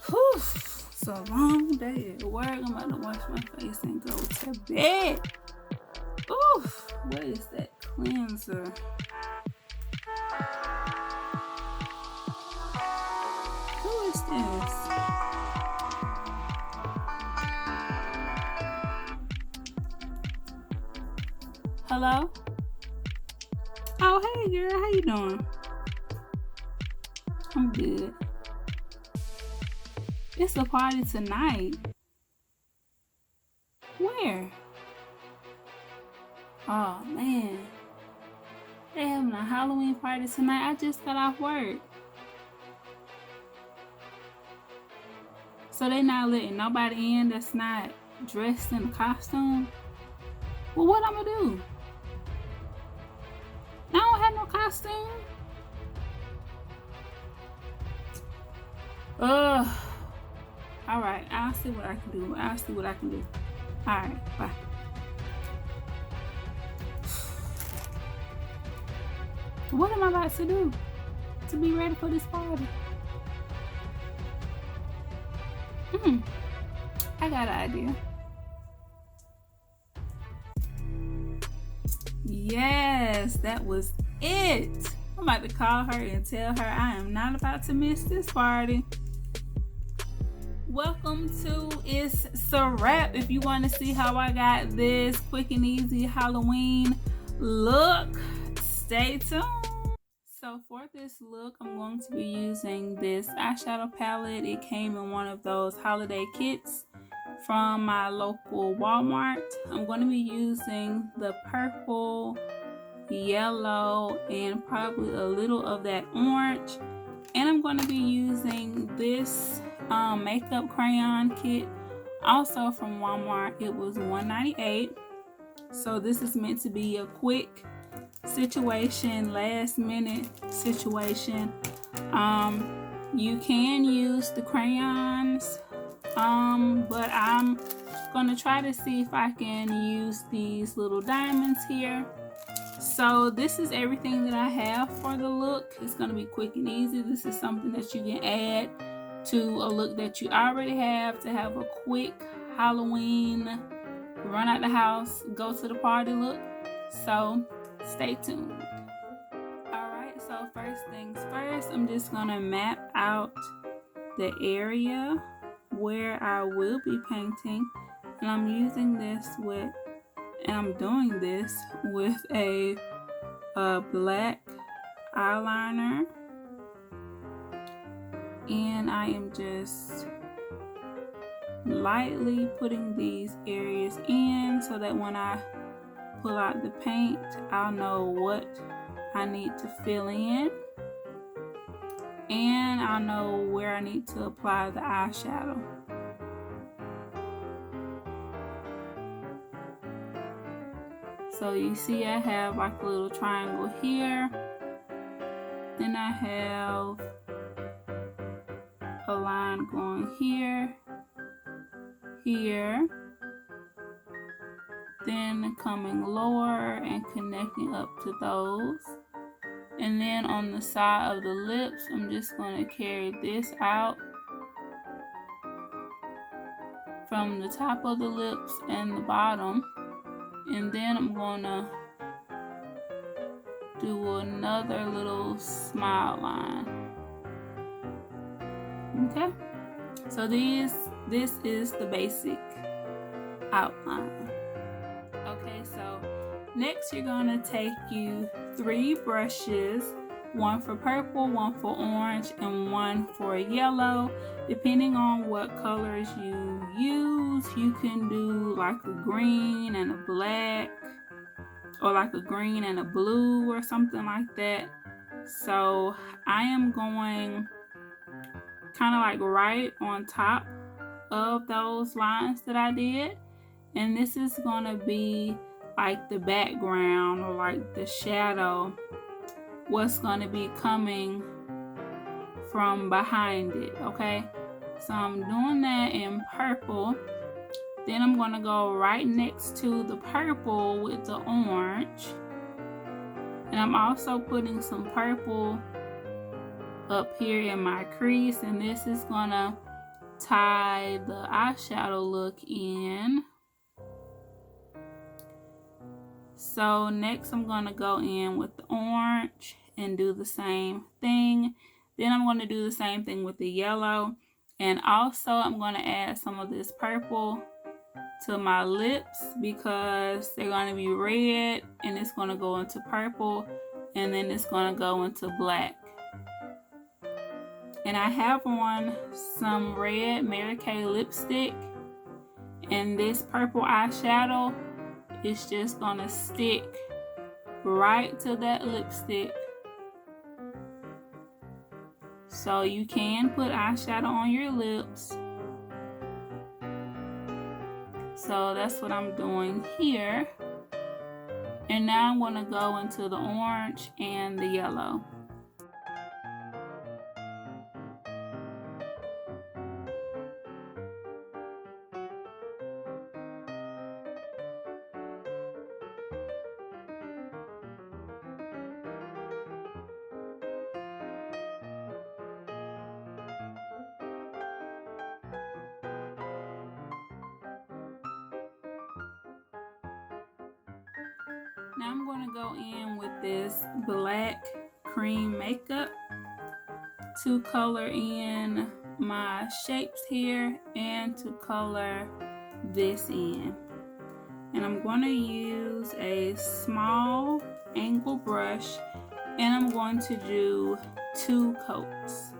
Whew, it's a long day at work. I'm about to wash my face and go to bed. Oof, what is that cleanser? Who is this? Hello? Oh, hey girl, how you doing? I'm good. It's a party tonight. Where? Oh man, they having a Halloween party tonight. I just got off work. So they not letting nobody in that's not dressed in a costume? Well, what I'm gonna do? I don't have no costume. All right, I'll see what I can do. All right, bye. What am I about to do to be ready for this party? I got an idea. Yes, that was it. I'm about to call her and tell her I am not about to miss this party. Welcome to Itz Sirap. If you want to see how I got this quick and easy Halloween look, stay tuned. So for this look, I'm going to be using this eyeshadow palette. It came in one of those holiday kits from my local Walmart. I'm going to be using the purple, yellow, and probably a little of that orange. And I'm going to be using this makeup crayon kit, also from Walmart. It was $1.98. So this is meant to be a quick situation, last minute situation. You can use the crayons, but I'm gonna try to see if I can use these little diamonds here. So this is everything that I have for the look. It's gonna be quick and easy. This is something that you can add to a look that you already have to have a quick Halloween run out the house, go to the party look. So stay tuned. Alright, so first things first, I'm just gonna map out the area where I will be painting, and I'm using this with, and I'm doing this with a black eyeliner, and I am just lightly putting these areas in so that when I pull out the paint, I'll know what I need to fill in, and I'll know where I need to apply the eyeshadow. So you see I have like a little triangle here, then I have a line going here, here, then coming lower and connecting up to those. And then on the side of the lips, I'm just going to carry this out from the top of the lips and the bottom. And then I'm going to do another little smile line. Okay? So this is the basic outline. Okay, so next you're going to take you 3 brushes, one for purple, one for orange, and one for yellow. Depending on what colors you use, you can do like a green and a black, or like a green and a blue or something like that. So I am going kind of like right on top of those lines that I did, and this is going to be like the background or like the shadow, what's going to be coming from behind it. Okay, so I'm doing that in purple. Then I'm going to go right next to the purple with the orange, and I'm also putting some purple up here in my crease, and this is going to tie the eyeshadow look in. So next I'm going to go in with the orange and do the same thing. Then I'm going to do the same thing with the yellow. And also I'm going to add some of this purple to my lips because they're going to be red and it's going to go into purple and then it's going to go into black. And I have on some red Mary Kay lipstick, and this purple eyeshadow is just going to stick right to that lipstick. So you can put eyeshadow on your lips. So that's what I'm doing here. And now I'm going to go into the orange and the yellow. Now I'm going to go in with this black cream makeup to color in my shapes here and to color this in. And I'm going to use a small angle brush and I'm going to do 2 coats.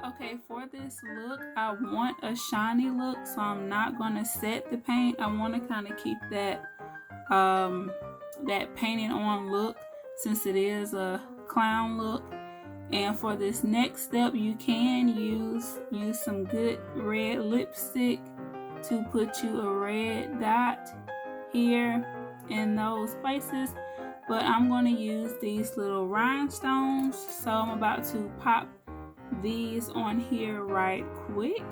Okay, for this look, I want a shiny look, so I'm not going to set the paint. I want to kind of keep that that painted on look since it is a clown look. And for this next step, you can use some good red lipstick to put you a red dot here in those places. But I'm going to use these little rhinestones, so I'm about to pop these on here right quick.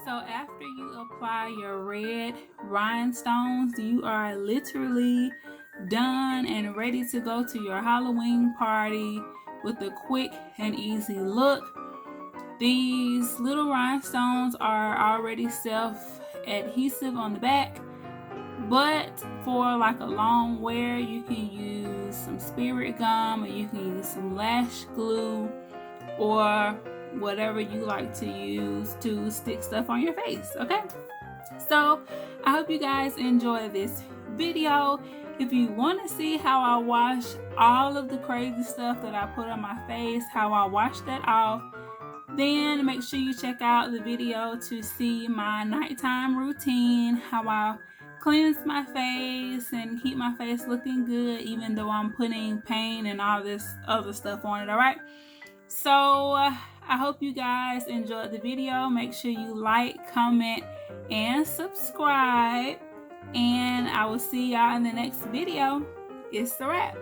So after you apply your red rhinestones, you are literally done and ready to go to your Halloween party with a quick and easy look. These little rhinestones are already self-adhesive on the back, but for like a long wear, you can use some spirit gum, or you can use some lash glue, or whatever you like to use to stick stuff on your face. Okay, so I hope you guys enjoy this video. If you want to see how I wash all of the crazy stuff that I put on my face, how I wash that off, then make sure you check out the video to see my nighttime routine, how I cleanse my face and keep my face looking good even though I'm putting paint and all this other stuff on it. All right, so I hope you guys enjoyed the video. Make sure you like, comment, and subscribe. And I will see y'all in the next video. It's a wrap.